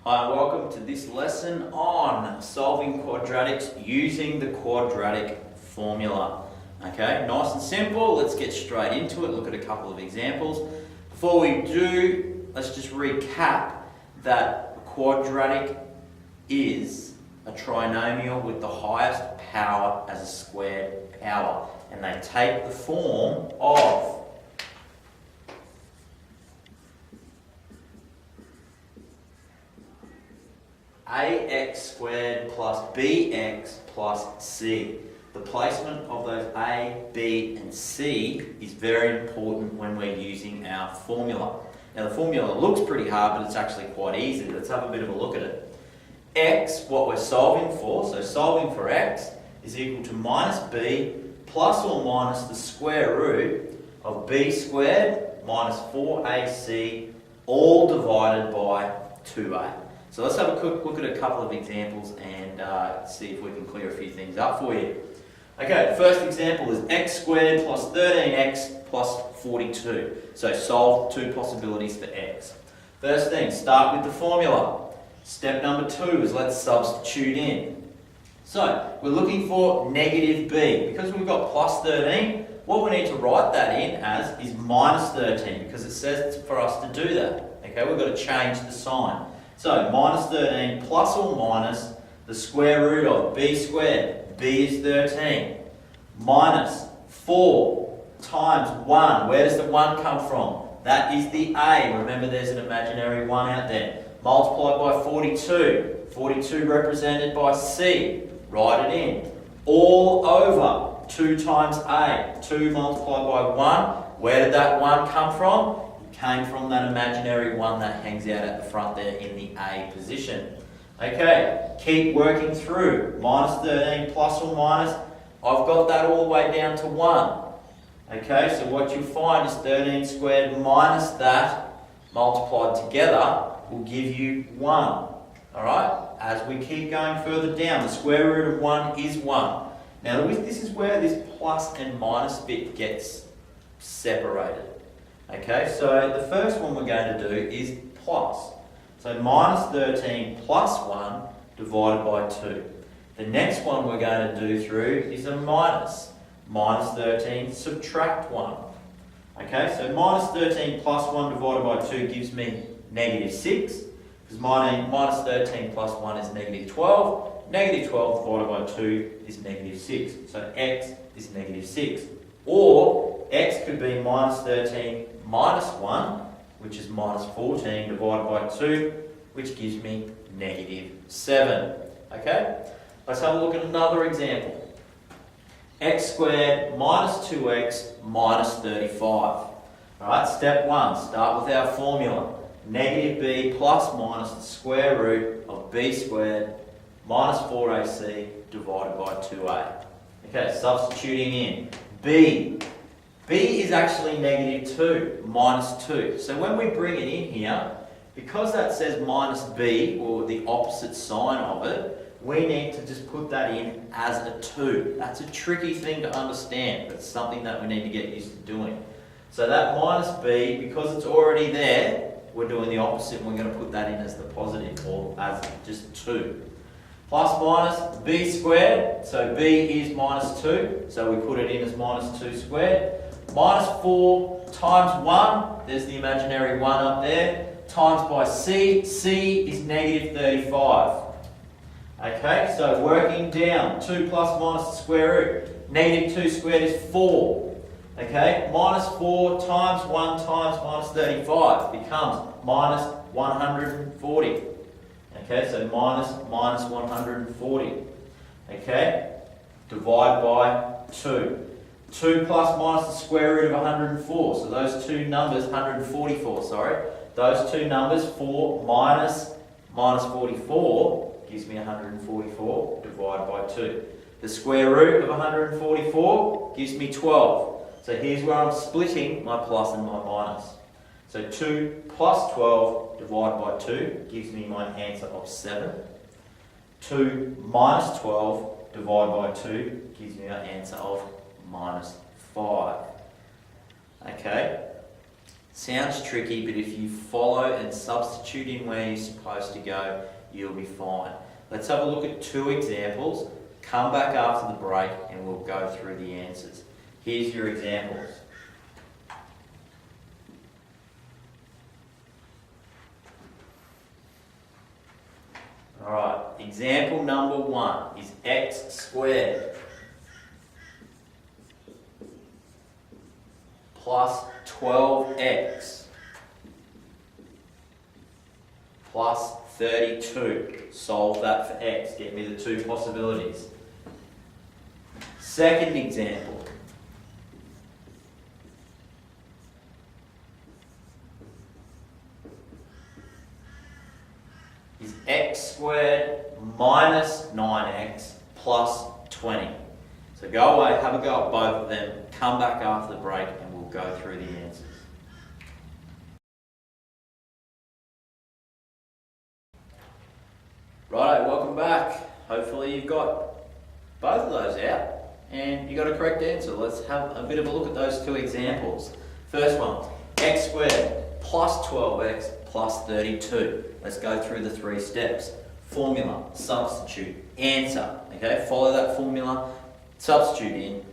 Hi, and welcome to this lesson on solving quadratics using the quadratic formula. Okay, nice and simple. Let's get straight into it, look at a couple of examples. Before we do, let's just recap that a quadratic is a trinomial with the highest power as a squared power. And they take the form of ax squared plus bx plus c. The placement of those a, b and c is very important when we're using our formula. Now the formula looks pretty hard, but it's actually quite easy. Let's have a bit of a look at it. X, what we're solving for, so solving for x, is equal to minus b plus or minus the square root of b squared minus 4ac all divided by 2a. So let's have a quick look at a couple of examples and see if we can clear a few things up for you. Okay, the first example is x squared plus 13x plus 42. So solve two possibilities for x. First thing, start with the formula. Step number 2 is let's substitute in. So we're looking for negative b. Because we've got plus 13, what we need to write that in as is minus 13 because it says it's for us to do that. Okay, we've got to change the sign. So minus 13 plus or minus the square root of b squared. B is 13. Minus 4 times 1. Where does the 1 come from? That is the a. Remember there's an imaginary 1 out there. Multiplied by 42. 42 represented by c. Write it in. All over 2 times a. 2 multiplied by 1. Where did that 1 come from? Came from that imaginary 1 that hangs out at the front there in the A position. Okay, keep working through. Minus 13 plus or minus, I've got that all the way down to 1. Okay, so what you'll find is 13 squared minus that multiplied together will give you 1. Alright, as we keep going further down, the square root of 1 is 1. Now this is where this plus and minus bit gets separated. Okay, so the first one we're going to do is plus. So minus 13 plus 1 divided by 2. The next one we're going to do through is a minus. Minus 13 subtract 1. Okay, so minus 13 plus 1 divided by 2 gives me negative 6. Because minus 13 plus 1 is negative 12. Negative 12 divided by 2 is negative 6. So x is negative 6. Or x could be minus 13 minus 1, which is minus 14 divided by 2, which gives me negative 7. Okay? Let's have a look at another example. X squared minus 2x minus 35. Alright, step 1, start with our formula. Negative b plus minus the square root of b squared minus 4ac divided by 2a. Okay, substituting in. B is actually negative 2, minus 2. So when we bring it in here, because that says minus b, or the opposite sign of it, we need to just put that in as a 2. That's a tricky thing to understand, but it's something that we need to get used to doing. So that minus b, because it's already there, we're doing the opposite, and we're going to put that in as the positive, or as just 2. Plus minus b squared, so b is minus 2, so we put it in as minus 2 squared. Minus 4 times 1, there's the imaginary 1 up there, times by c, c is negative 35. Okay, so working down, 2 plus minus the square root, negative 2 squared is 4. Okay, minus 4 times 1 times minus 35 becomes minus 140. Okay, so minus 140. Okay, divide by 2. 2 plus minus the square root of 104. So those two numbers, 144, sorry. Those two numbers, 4 minus 44, gives me 144 divided by 2. The square root of 144 gives me 12. So here's where I'm splitting my plus and my minus. So 2 plus 12 divided by 2 gives me my answer of 7. 2 minus 12 divided by 2 gives me an answer of minus 5. Okay, Sounds tricky, but if you follow and substitute in where you're supposed to go, you'll be fine. Let's have a look at 2 examples, come back after the break and we'll go through the answers. Here's your examples. Alright, example number 1 is x squared plus 12x plus 32. Solve that for x. Get me the 2 possibilities. Second example. Is x squared minus 9x plus 20. So go away, have a go at both of them, come back after the break and we'll go through the answers. Righto, welcome back. Hopefully you've got both of those out and you got a correct answer. Let's have a bit of a look at those 2 examples. First one, x squared plus 12x plus 32. Let's go through the 3 steps. Formula, substitute, answer. Okay, follow that formula, substitute in,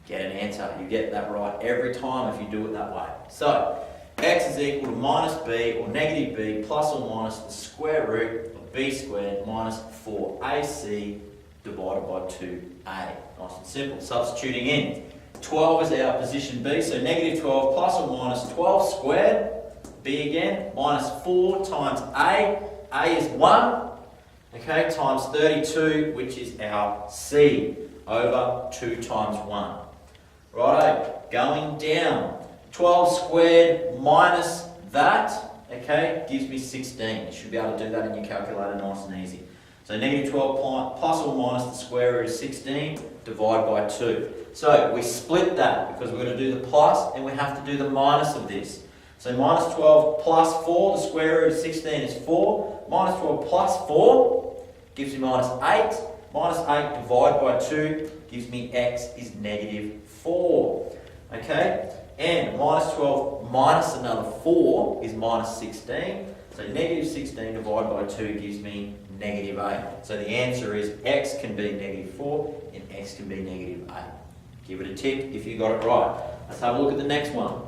get an answer. You get that right every time if you do it that way. So, x is equal to minus b or negative b plus or minus the square root of b squared minus 4ac divided by 2a. Nice and simple. Substituting in. 12 is our position b, so negative 12 plus or minus 12 squared, b again, minus 4 times a is 1, okay, times 32, which is our c, over 2 times 1. Righto, going down. 12 squared minus that, okay, gives me 16. You should be able to do that in your calculator nice and easy. So negative 12 plus or minus the square root of 16 divided by 2. So we split that because we're going to do the plus and we have to do the minus of this. So minus 12 plus 4, the square root of 16 is 4. Minus 12 plus 4 gives me minus 8. Minus 8 divided by 2 gives me x is negative 4. Okay? And minus 12 minus another 4 is minus 16. So negative 16 divided by 2 gives me negative 8. So the answer is x can be negative 4 and x can be negative 8. Give it a tick if you got it right. Let's have a look at the next one.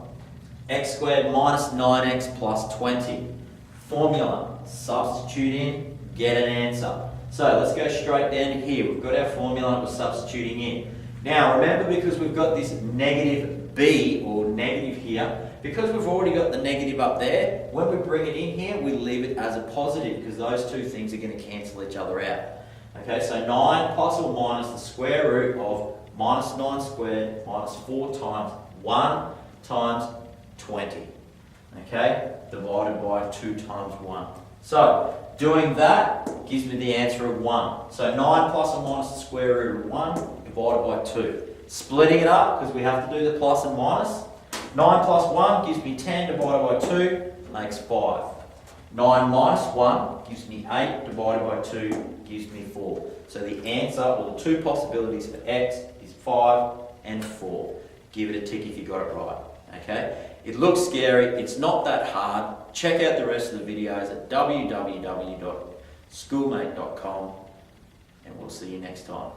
X squared minus 9x plus 20. Formula, substitute in, get an answer. So let's go straight down here. We've got our formula that we're substituting in. Now remember, because we've got this negative b or negative here, because we've already got the negative up there, when we bring it in here, we leave it as a positive because those 2 things are going to cancel each other out. Okay, so 9 plus or minus the square root of minus 9 squared minus 4 times 1 times 20. Okay, divided by 2 times 1. So, doing that gives me the answer of 1. So 9 plus or minus the square root of 1 divided by 2. Splitting it up, because we have to do the plus and minus. 9 plus 1 gives me 10 divided by 2, makes 5. 9 minus 1 gives me 8 divided by 2 gives me 4. So the answer, or the 2 possibilities for x, is 5 and 4. Give it a tick if you got it right. Okay? It looks scary, it's not that hard. Check out the rest of the videos at www.schoolmate.com and we'll see you next time.